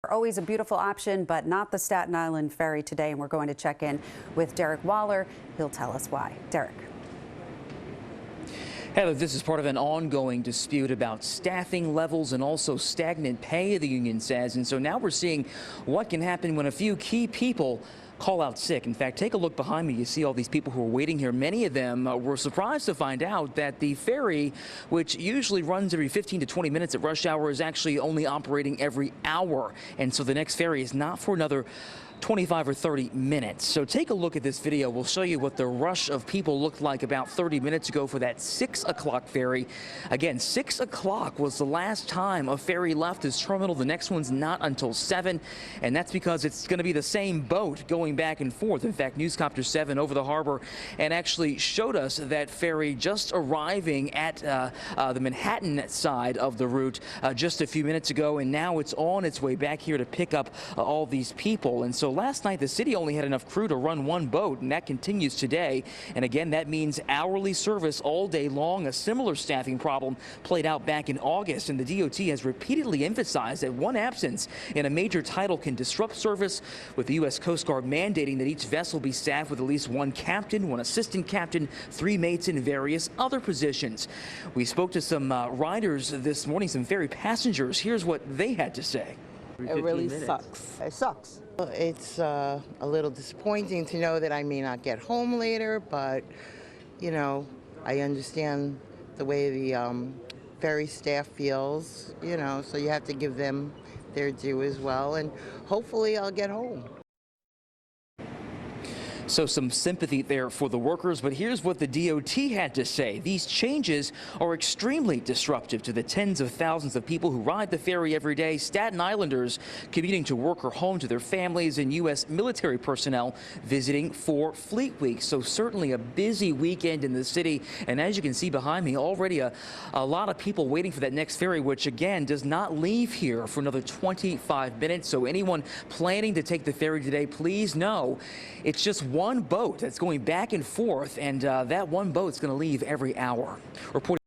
Always a beautiful option, but not the Staten Island Ferry today. And we're going to check in with Derick Waller. He'll tell us why. Derick. Heather, this is part of an ongoing dispute about staffing levels and also stagnant pay, the union says. And so now we're seeing what can happen when a few key people call out sick. In fact, take a look behind me. You see all these people who are waiting here. Many of them were surprised to find out that the ferry, which usually runs every 15 to 20 minutes at rush hour, is actually only operating every hour. And so the next ferry is not for another 25 or 30 minutes. So take a look at this video. We'll show you what the rush of people looked like about 30 minutes ago for that 6 o'clock ferry. Again, 6 o'clock was the last time a ferry left this terminal. The next one's not until 7, and that's because it's going to be the same boat going back and forth. In fact, Newscopter 7 over the harbor and actually showed us that ferry just arriving at the Manhattan side of the route just a few minutes ago, and now it's on its way back here to pick up all these people. And so last night, the city only had enough crew to run one boat, and that continues today. And again, that means hourly service all day long. A similar staffing problem played out back in August, and the DOT has repeatedly emphasized that one absence in a major title can disrupt service, with the U.S. Coast Guard mandating that each vessel be staffed with at least one captain, one assistant captain, 3 mates, and various other positions. We spoke to some riders this morning, some ferry passengers. Here's what they had to say. It really sucks. It sucks. It's a little disappointing to know that I may not get home later, but, you know, I understand the way the ferry staff feels, you know, so you have to give them their due as well, and hopefully I'll get home. So some sympathy there for the workers, but here's what the DOT had to say. These changes are extremely disruptive to the tens of thousands of people who ride the ferry every day, Staten Islanders commuting to work or home to their families, and U.S. military personnel visiting for Fleet Week. So certainly a busy weekend in the city. And as you can see behind me, already a lot of people waiting for that next ferry, which again does not leave here for another 25 minutes. So anyone planning to take the ferry today, please know it's just one boat that's going back and forth, and that one boat's going to leave every hour. Reporting